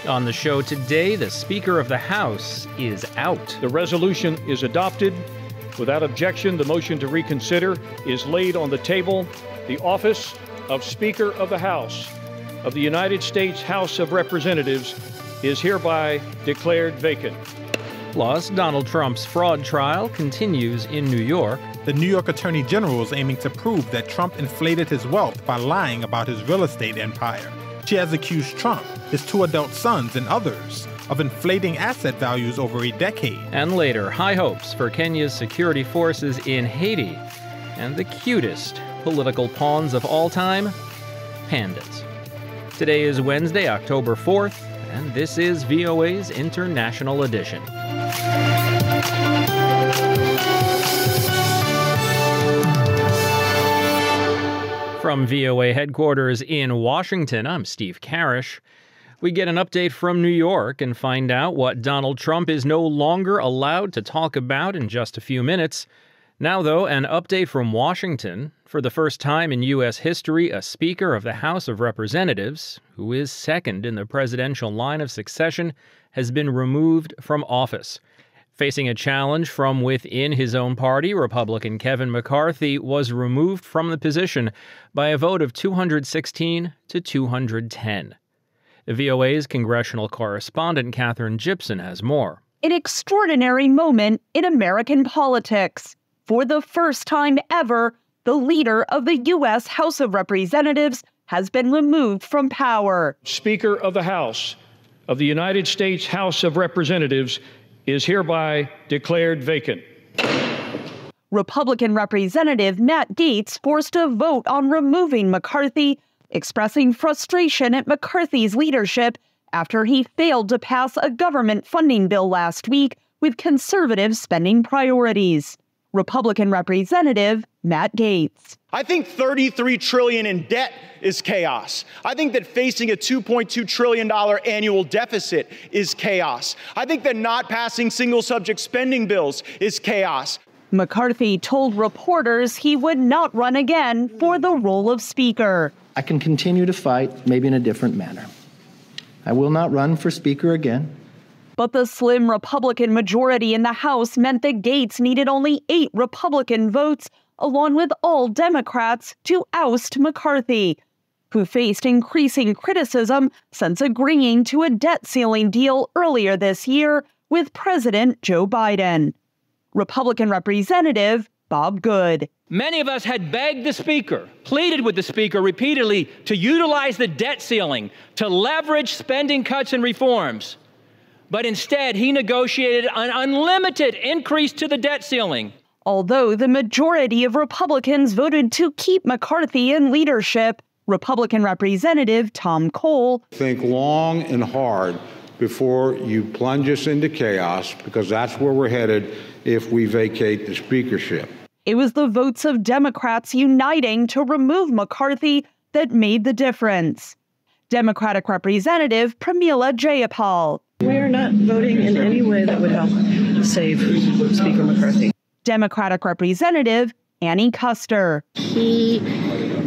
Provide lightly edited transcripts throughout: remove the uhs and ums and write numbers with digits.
On the show today, the Speaker of the House is out. The resolution is adopted. Without objection, the motion to reconsider is laid on the table. The office of Speaker of the House of the United States House of Representatives is hereby declared vacant. Plus, Donald Trump's fraud trial continues in New York. The New York Attorney General is aiming to prove that Trump inflated his wealth by lying about his real estate empire. She has accused Trump, his two adult sons, and others of inflating asset values over a decade. And later, high hopes for Kenya's security forces in Haiti. And the cutest political pawns of all time, pandas. Today is Wednesday, October 4th, and this is VOA's International Edition. From VOA headquarters in Washington, I'm Steve Karish. We get an update from New York and find out what Donald Trump is no longer allowed to talk about in just a few minutes. Now, though, an update from Washington. For the first time in U.S. history, a Speaker of the House of Representatives, who is second in the presidential line of succession, has been removed from office. Facing a challenge from within his own party, Republican Kevin McCarthy was removed from the position by a vote of 216 to 210. VOA's congressional correspondent Katherine Gibson has more. An extraordinary moment in American politics. For the first time ever, the leader of the U.S. House of Representatives has been removed from power. Speaker of the House of the United States House of Representatives is hereby declared vacant. Republican Representative Matt Gaetz forced a vote on removing McCarthy, expressing frustration at McCarthy's leadership after he failed to pass a government funding bill last week with conservative spending priorities. Republican Representative Matt Gaetz. I think $33 trillion in debt is chaos. I think that facing a $2.2 trillion annual deficit is chaos. I think that not passing single subject spending bills is chaos. McCarthy told reporters he would not run again for the role of Speaker. I can continue to fight, maybe in a different manner. I will not run for Speaker again. But the slim Republican majority in the House meant that Gaetz needed only 8 Republican votes, along with all Democrats, to oust McCarthy, who faced increasing criticism since agreeing to a debt ceiling deal earlier this year with President Joe Biden. Republican Representative Bob Good. Many of us had begged the Speaker, pleaded with the Speaker repeatedly to utilize the debt ceiling to leverage spending cuts and reforms. But instead, he negotiated an unlimited increase to the debt ceiling. Although the majority of Republicans voted to keep McCarthy in leadership, Republican Representative Tom Cole. Think long and hard before you plunge us into chaos, because that's where we're headed if we vacate the speakership. It was the votes of Democrats uniting to remove McCarthy that made the difference. Democratic Representative Pramila Jayapal. We are not voting in any way that would help save Speaker McCarthy. Democratic Representative Annie Kuster. He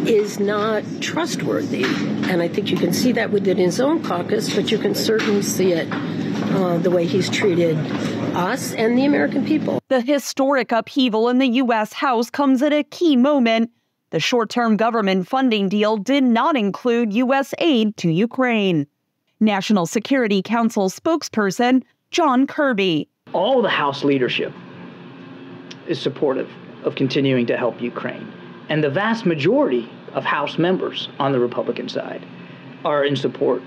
is not trustworthy, and I think you can see that within his own caucus, but you can certainly see it the way he's treated us and the American people. The historic upheaval in the U.S. House comes at a key moment. The short-term government funding deal did not include U.S. aid to Ukraine. National Security Council spokesperson John Kirby. All the House leadership is supportive of continuing to help Ukraine. And the vast majority of House members on the Republican side are in support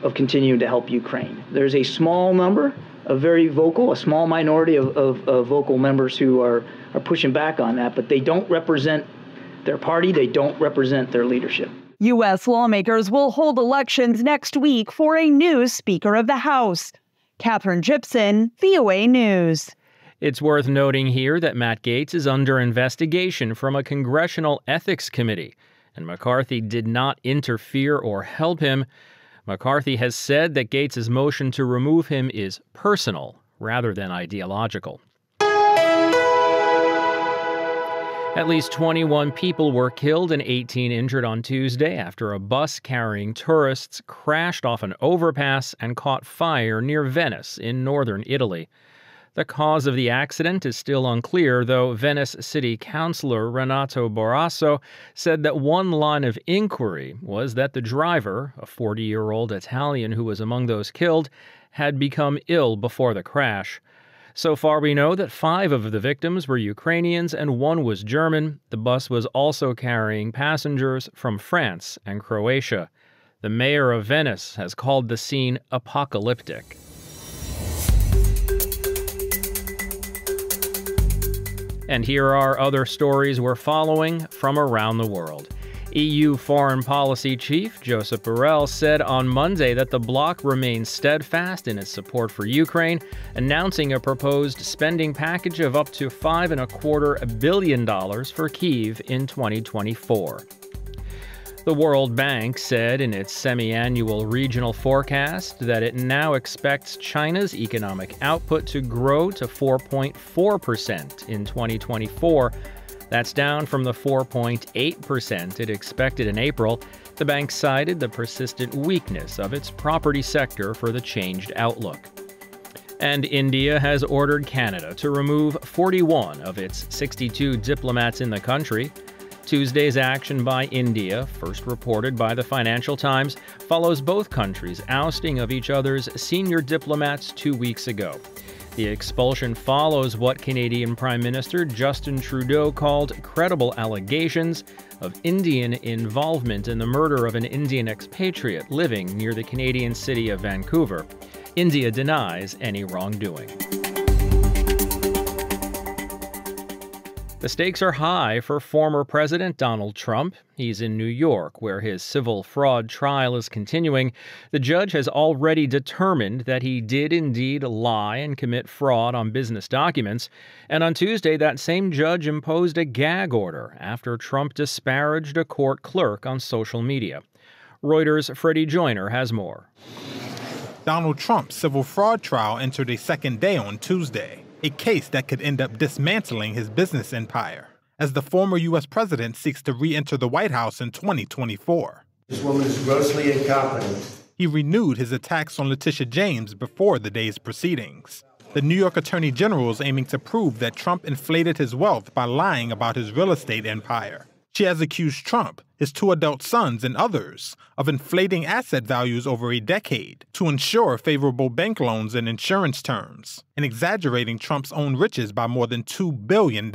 of continuing to help Ukraine. There's a small number of very vocal, a small minority of vocal members who are pushing back on that, but they don't represent their party, they don't represent their leadership. U.S. lawmakers will hold elections next week for a new Speaker of the House. Katherine Gibson, VOA News. It's worth noting here that Matt Gaetz is under investigation from a congressional ethics committee, and McCarthy did not interfere or help him. McCarthy has said that Gaetz's motion to remove him is personal rather than ideological. At least 21 people were killed and 18 injured on Tuesday after a bus carrying tourists crashed off an overpass and caught fire near Venice in northern Italy. The cause of the accident is still unclear, though Venice City Councilor Renato Barrasso said that one line of inquiry was that the driver, a 40-year-old Italian who was among those killed, had become ill before the crash. So far, we know that 5 of the victims were Ukrainians and 1 was German. The bus was also carrying passengers from France and Croatia. The mayor of Venice has called the scene apocalyptic. And here are other stories we're following from around the world. EU Foreign Policy Chief Josep Borrell said on Monday that the bloc remains steadfast in its support for Ukraine, announcing a proposed spending package of up to $5.25 billion for Kyiv in 2024. The World Bank said in its semi-annual regional forecast that it now expects China's economic output to grow to 4.4% in 2024. That's down from the 4.8% it expected in April. The bank cited the persistent weakness of its property sector for the changed outlook. And India has ordered Canada to remove 41 of its 62 diplomats in the country. Tuesday's action by India, first reported by the Financial Times, follows both countries ousting of each other's senior diplomats 2 weeks ago. The expulsion follows what Canadian Prime Minister Justin Trudeau called credible allegations of Indian involvement in the murder of an Indian expatriate living near the Canadian city of Vancouver. India denies any wrongdoing. The stakes are high for former President Donald Trump. He's in New York, where his civil fraud trial is continuing. The judge has already determined that he did indeed lie and commit fraud on business documents. And on Tuesday, that same judge imposed a gag order after Trump disparaged a court clerk on social media. Reuters' Freddie Joyner has more. Donald Trump's civil fraud trial entered a second day on Tuesday. A case that could end up dismantling his business empire, as the former U.S. president seeks to re-enter the White House in 2024. This woman is grossly incompetent. He renewed his attacks on Letitia James before the day's proceedings. The New York Attorney General is aiming to prove that Trump inflated his wealth by lying about his real estate empire. She has accused Trump, his 2 adult sons, and others of inflating asset values over a decade to ensure favorable bank loans and insurance terms, and exaggerating Trump's own riches by more than $2 billion.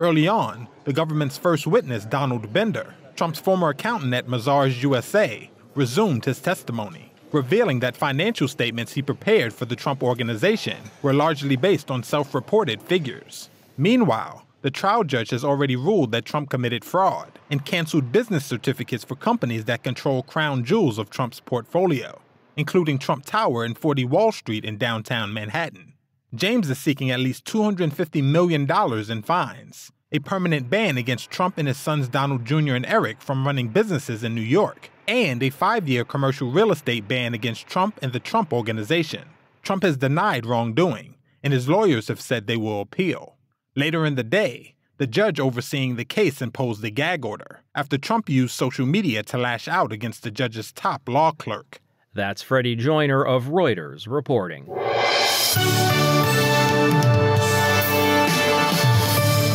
Early on, the government's first witness, Donald Bender, Trump's former accountant at Mazars USA, resumed his testimony, revealing that financial statements he prepared for the Trump Organization were largely based on self-reported figures. Meanwhile, the trial judge has already ruled that Trump committed fraud and canceled business certificates for companies that control crown jewels of Trump's portfolio, including Trump Tower and 40 Wall Street in downtown Manhattan. James is seeking at least $250 million in fines, a permanent ban against Trump and his sons Donald Jr. and Eric from running businesses in New York, and a 5-year commercial real estate ban against Trump and the Trump Organization. Trump has denied wrongdoing, and his lawyers have said they will appeal. Later in the day, the judge overseeing the case imposed a gag order after Trump used social media to lash out against the judge's top law clerk. That's Freddie Joyner of Reuters reporting.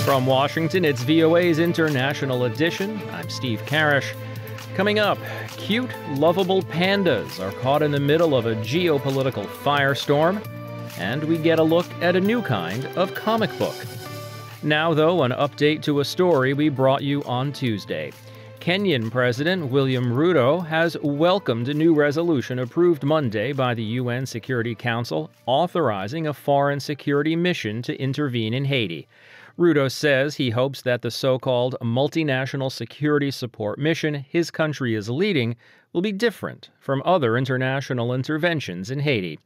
From Washington, it's VOA's International Edition. I'm Steve Karish. Coming up, cute, lovable pandas are caught in the middle of a geopolitical firestorm, and we get a look at a new kind of comic book. Now, though, an update to a story we brought you on Tuesday. Kenyan President William Ruto has welcomed a new resolution approved Monday by the UN Security Council authorizing a foreign security mission to intervene in Haiti. Ruto says he hopes that the so-called multinational security support mission his country is leading will be different from other international interventions in Haiti.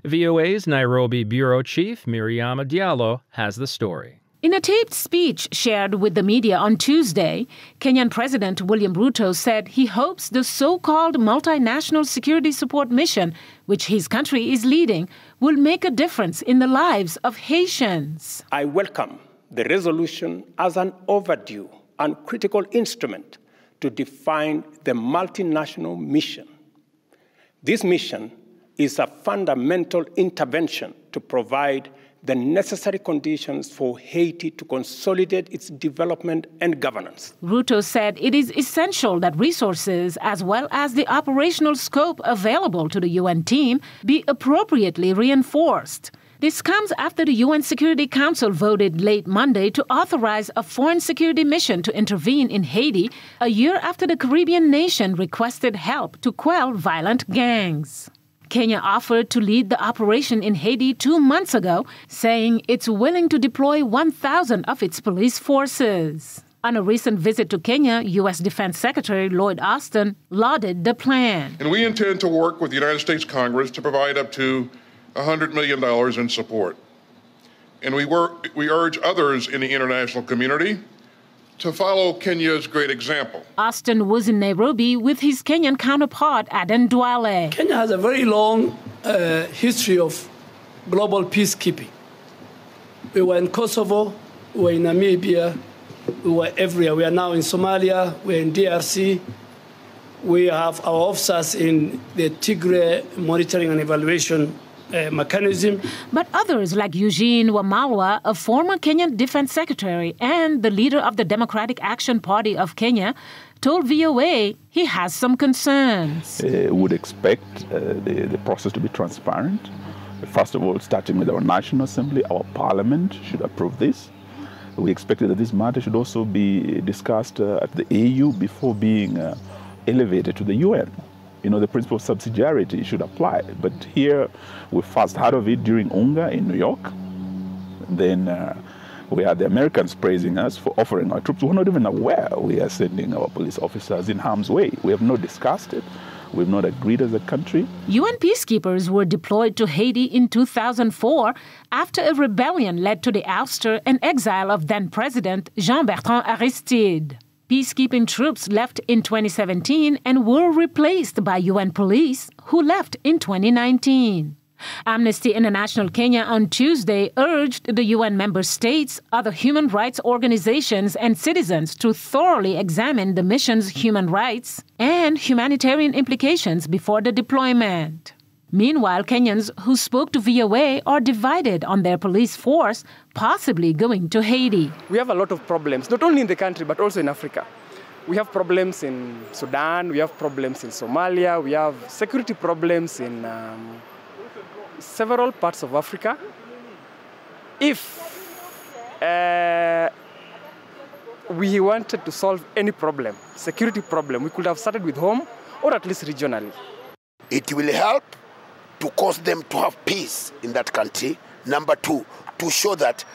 VOA's Nairobi bureau chief Miriama Diallo has the story. In a taped speech shared with the media on Tuesday, Kenyan President William Ruto said he hopes the so-called multinational security support mission, which his country is leading, will make a difference in the lives of Haitians. I welcome the resolution as an overdue and critical instrument to define the multinational mission. This mission is a fundamental intervention to provide the necessary conditions for Haiti to consolidate its development and governance. Ruto said it is essential that resources as well as the operational scope available to the UN team be appropriately reinforced. This comes after the UN Security Council voted late Monday to authorize a foreign security mission to intervene in Haiti a year after the Caribbean nation requested help to quell violent gangs. Kenya offered to lead the operation in Haiti 2 months ago, saying it's willing to deploy 1,000 of its police forces. On a recent visit to Kenya, U.S. Defense Secretary Lloyd Austin lauded the plan. And we intend to work with the United States Congress to provide up to $100 million in support. And we urge others in the international community to follow Kenya's great example. Austin was in Nairobi with his Kenyan counterpart, Aden Duale. Kenya has a very long history of global peacekeeping. We were in Kosovo, we were in Namibia, we were everywhere. We are now in Somalia, we're in DRC. We have our officers in the Tigray monitoring and evaluation mechanism. But others like Eugene Wamalwa, a former Kenyan defense secretary and the leader of the Democratic Action Party of Kenya, told VOA he has some concerns. We would expect the process to be transparent. First of all, starting with our National Assembly, our Parliament should approve this. We expected that this matter should also be discussed at the AU before being elevated to the UN. You know, the principle of subsidiarity should apply. But here, we first heard of it during UNGA in New York. Then we had the Americans praising us for offering our troops. We're not even aware we are sending our police officers in harm's way. We have not discussed it. We've not agreed as a country. UN peacekeepers were deployed to Haiti in 2004 after a rebellion led to the ouster and exile of then-President Jean-Bertrand Aristide. Peacekeeping troops left in 2017 and were replaced by UN police, who left in 2019. Amnesty International Kenya on Tuesday urged the UN member states, other human rights organizations, and citizens to thoroughly examine the mission's human rights and humanitarian implications before the deployment. Meanwhile, Kenyans who spoke to VOA are divided on their police force possibly going to Haiti. We have a lot of problems, not only in the country, but also in Africa. We have problems in Sudan, we have problems in Somalia, we have security problems in several parts of Africa. If we wanted to solve any problem, security problem, we could have started with home or at least regionally. It will help to cause them to have peace in that country. Number two, to show that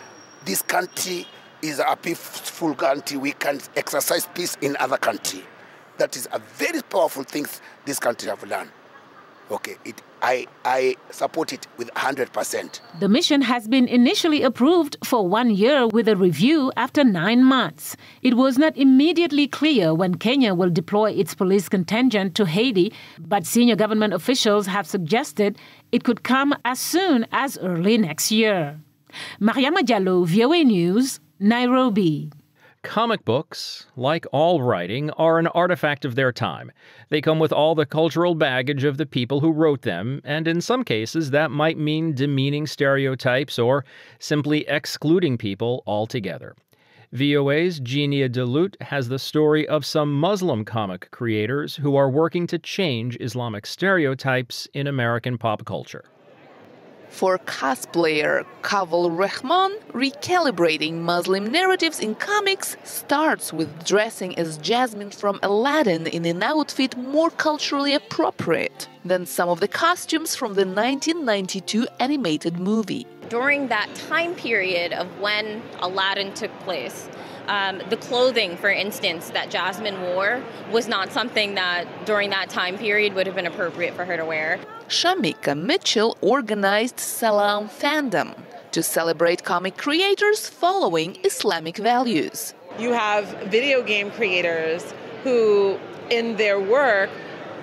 this country is a peaceful country. We can exercise peace in other countries. That is a very powerful thing this country have done. Okay, I support it with 100%. The mission has been initially approved for 1 year with a review after 9 months. It was not immediately clear when Kenya will deploy its police contingent to Haiti, but senior government officials have suggested it could come as soon as early next year. Mariama Diallo, VOA News, Nairobi. Comic books, like all writing, are an artifact of their time. They come with all the cultural baggage of the people who wrote them, and in some cases that might mean demeaning stereotypes or simply excluding people altogether. VOA's Genia Delut has the story of some Muslim comic creators who are working to change Islamic stereotypes in American pop culture. For cosplayer Kaval Rahman, recalibrating Muslim narratives in comics starts with dressing as Jasmine from Aladdin in an outfit more culturally appropriate than some of the costumes from the 1992 animated movie. During that time period of when Aladdin took place, the clothing, for instance, that Jasmine wore was not something that during that time period would have been appropriate for her to wear. Shamika Mitchell organized Salam Fandom to celebrate comic creators following Islamic values. You have video game creators who, in their work,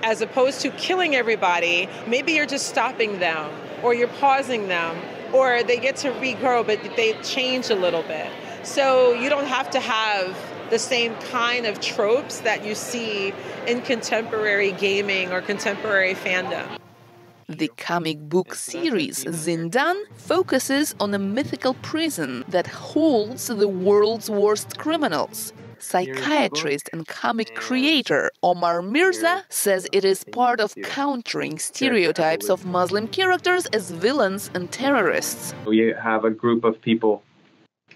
as opposed to killing everybody, maybe you're just stopping them, or you're pausing them, or they get to regrow, but they change a little bit. So you don't have to have the same kind of tropes that you see in contemporary gaming or contemporary fandom. The comic book series Zindan focuses on a mythical prison that holds the world's worst criminals. Psychiatrist and comic creator Omar Mirza says it is part of countering stereotypes of Muslim characters as villains and terrorists. We have a group of people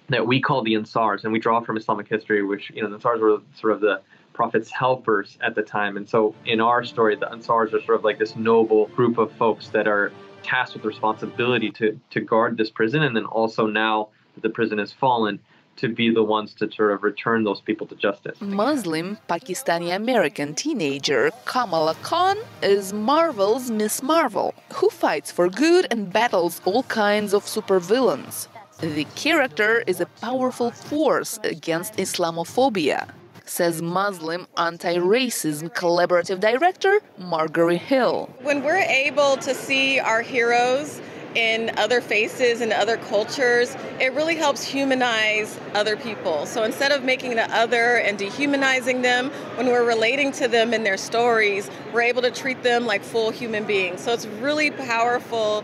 that we call the Ansars, and we draw from Islamic history, which, the Ansars were sort of the Prophet's helpers at the time. And so in our story, the Ansars are sort of like this noble group of folks that are tasked with the responsibility to guard this prison, and then also now that the prison has fallen, to be the ones to sort of return those people to justice. Muslim Pakistani-American teenager Kamala Khan is Marvel's Miss Marvel, who fights for good and battles all kinds of supervillains. The character is a powerful force against Islamophobia, says Muslim anti-racism collaborative director Marguerite Hill. When we're able to see our heroes in other faces and other cultures, it really helps humanize other people. So instead of making the other and dehumanizing them, when we're relating to them in their stories, we're able to treat them like full human beings. So it's really powerful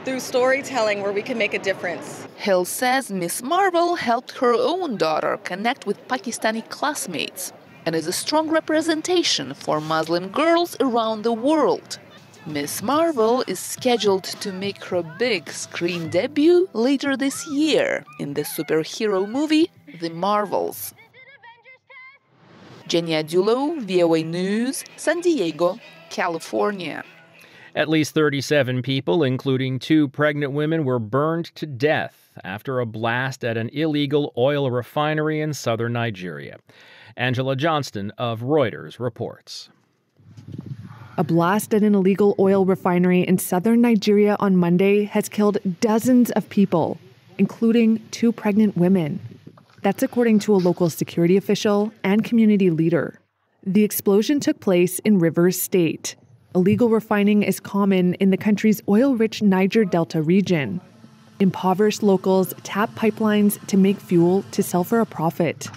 through storytelling where we can make a difference. Hill says Miss Marvel helped her own daughter connect with Pakistani classmates and is a strong representation for Muslim girls around the world. Miss Marvel is scheduled to make her big screen debut later this year in the superhero movie The Marvels. Genia Dulo, VOA News, San Diego, California. At least 37 people, including 2 pregnant women, were burned to death after a blast at an illegal oil refinery in southern Nigeria. Angela Johnston of Reuters reports. A blast at an illegal oil refinery in southern Nigeria on Monday has killed dozens of people, including 2 pregnant women. That's according to a local security official and community leader. The explosion took place in Rivers State. Illegal refining is common in the country's oil-rich Niger Delta region. Impoverished locals tap pipelines to make fuel to sell for a profit.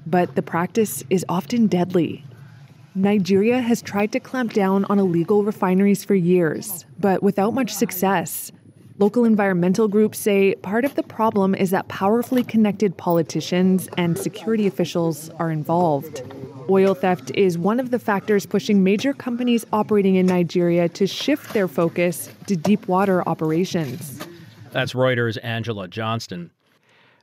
But the practice is often deadly. Nigeria has tried to clamp down on illegal refineries for years, but without much success. Local environmental groups say part of the problem is that powerfully connected politicians and security officials are involved. Oil theft is one of the factors pushing major companies operating in Nigeria to shift their focus to deep water operations. That's Reuters' Angela Johnston.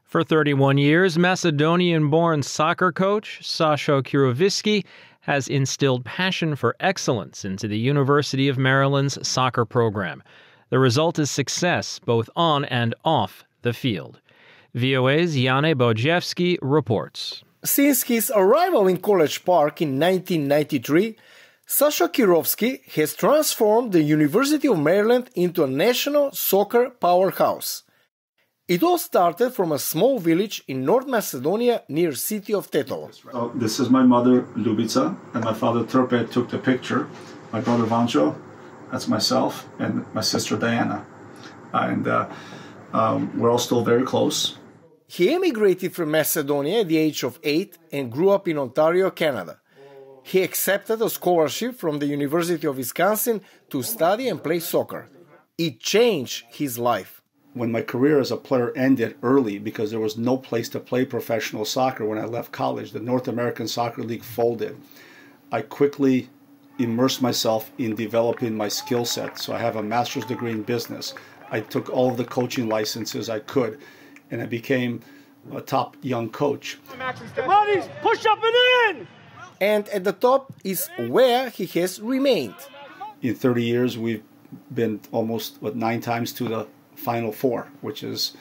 For 31 years, Macedonian-born soccer coach Sasha Kuroviski has instilled passion for excellence into the University of Maryland's soccer program. The result is success both on and off the field. VOA's Jane Bojewski reports. Since his arrival in College Park in 1993, Sasha Kurovsky has transformed the University of Maryland into a national soccer powerhouse. It all started from a small village in North Macedonia near city of Tetovo. So this is my mother, Ljubica, and my father, Trpe, took the picture. My brother, Vancho, that's myself, and my sister, Diana. And we're all still very close. He emigrated from Macedonia at the age of 8 and grew up in Ontario, Canada. He accepted a scholarship from the University of Wisconsin to study and play soccer. It changed his life. When my career as a player ended early because there was no place to play professional soccer when I left college, the North American Soccer League folded. I quickly immersed myself in developing my skill set. So I have a master's degree in business. I took all of the coaching licenses I could, and I became a top young coach. Money's push up and in! And at the top is where he has remained. In 30 years, we've been almost 9 times to the Final Four, which is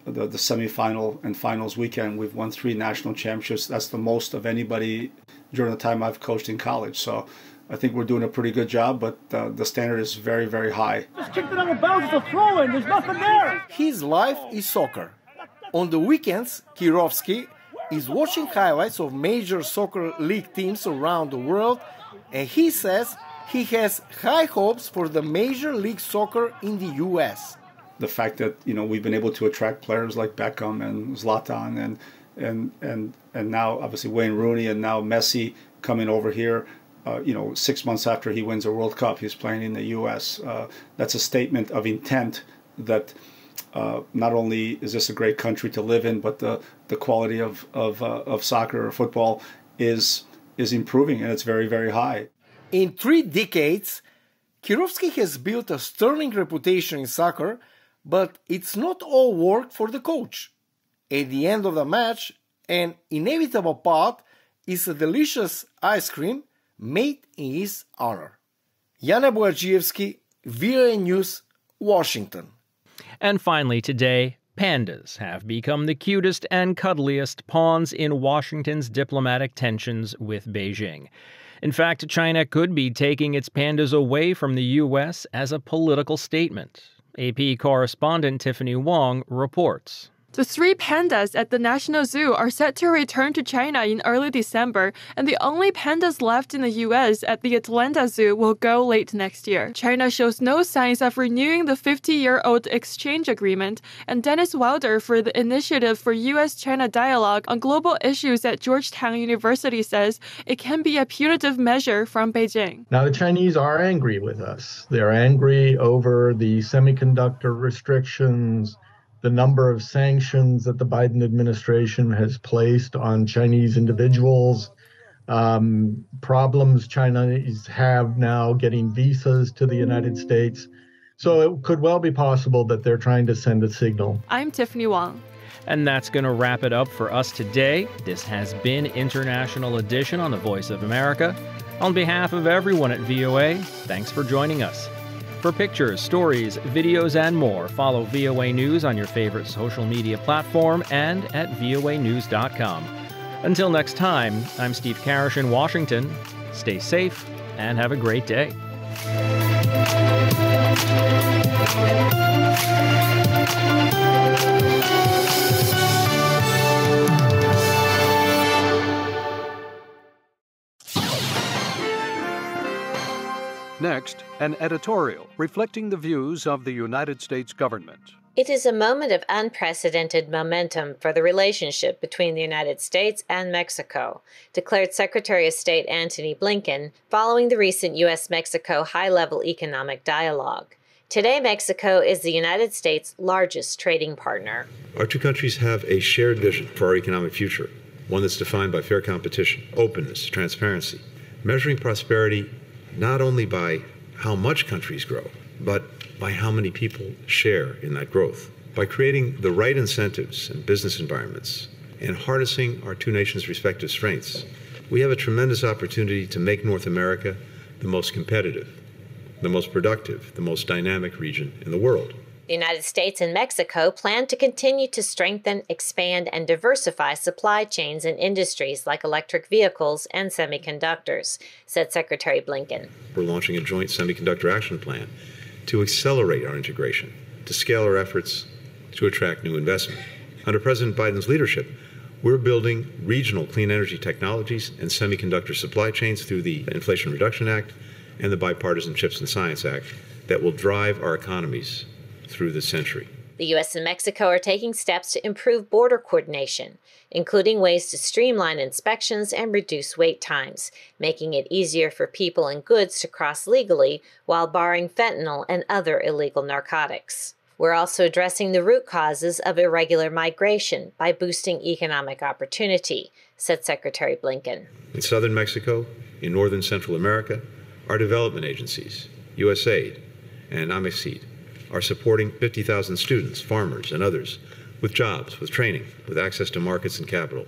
the semifinal and finals weekend. We've won 3 national championships. That's the most of anybody during the time I've coached in college. So I think we're doing a pretty good job, but the standard is very, very high. Just kicked it out of bounds, it's a throw-in. There's nothing there. His life is soccer. On the weekends, Kurovsky is watching highlights of major soccer league teams around the world, and he says he has high hopes for the Major League Soccer in the U.S. the fact that we've been able to attract players like Beckham and Zlatan and now obviously Wayne Rooney and now Messi coming over here. 6 months after he wins a World Cup, he's playing in the U.S. That's a statement of intent that not only is this a great country to live in, but the quality of soccer or football is improving, and it's very, very high. In 3 decades, Kirovsky has built a sterling reputation in soccer, but it's not all work for the coach. At the end of the match, an inevitable part is a delicious ice cream made in his honor. Jana Bojajiewski, VOA News, Washington. And finally today, pandas have become the cutest and cuddliest pawns in Washington's diplomatic tensions with Beijing. In fact, China could be taking its pandas away from the U.S. as a political statement. AP correspondent Tiffany Wong reports. The 3 pandas at the National Zoo are set to return to China in early December, and the only pandas left in the U.S. at the Atlanta Zoo will go late next year. China shows no signs of renewing the 50-year-old exchange agreement, and Dennis Wilder for the Initiative for U.S.-China Dialogue on Global Issues at Georgetown University says it can be a punitive measure from Beijing. Now, the Chinese are angry with us. They're angry over the semiconductor restrictions, the number of sanctions that the Biden administration has placed on Chinese individuals, problems Chinese have now getting visas to the United States. So it could well be possible that they're trying to send a signal. I'm Tiffany Wong. And that's going to wrap it up for us today. This has been International Edition on the Voice of America. On behalf of everyone at VOA, thanks for joining us. For pictures, stories, videos, and more, follow VOA News on your favorite social media platform and at voanews.com. Until next time, I'm Steve Karish in Washington. Stay safe and have a great day. Next, an editorial reflecting the views of the United States government. It is a moment of unprecedented momentum for the relationship between the United States and Mexico, declared Secretary of State Antony Blinken following the recent U.S.-Mexico high-level economic dialogue. Today, Mexico is the United States' largest trading partner. Our two countries have a shared vision for our economic future, one that's defined by fair competition, openness, transparency, measuring prosperity not only by how much countries grow, but by how many people share in that growth. By creating the right incentives and business environments and harnessing our two nations' respective strengths, we have a tremendous opportunity to make North America the most competitive, the most productive, the most dynamic region in the world. The United States and Mexico plan to continue to strengthen, expand, and diversify supply chains in industries like electric vehicles and semiconductors, said Secretary Blinken. We're launching a joint semiconductor action plan to accelerate our integration, to scale our efforts, to attract new investment. Under President Biden's leadership, we're building regional clean energy technologies and semiconductor supply chains through the Inflation Reduction Act and the Bipartisan Chips and Science Act that will drive our economies through this century. The U.S. and Mexico are taking steps to improve border coordination, including ways to streamline inspections and reduce wait times, making it easier for people and goods to cross legally while barring fentanyl and other illegal narcotics. We're also addressing the root causes of irregular migration by boosting economic opportunity, said Secretary Blinken. In southern Mexico, in northern Central America, our development agencies, USAID and AMICID, are supporting 50,000 students, farmers, and others with jobs, with training, with access to markets and capital.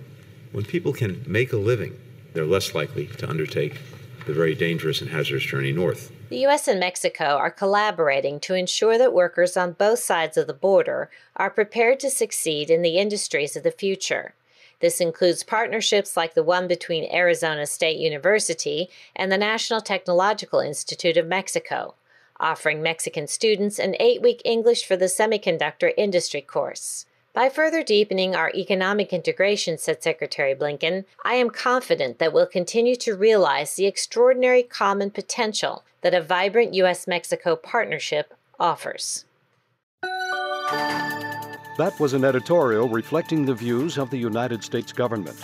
When people can make a living, they're less likely to undertake the very dangerous and hazardous journey north. The U.S. and Mexico are collaborating to ensure that workers on both sides of the border are prepared to succeed in the industries of the future. This includes partnerships like the one between Arizona State University and the National Technological Institute of Mexico, offering Mexican students an 8-week English for the Semiconductor Industry course. By further deepening our economic integration, said Secretary Blinken, I am confident that we'll continue to realize the extraordinary common potential that a vibrant U.S.-Mexico partnership offers. That was an editorial reflecting the views of the United States government.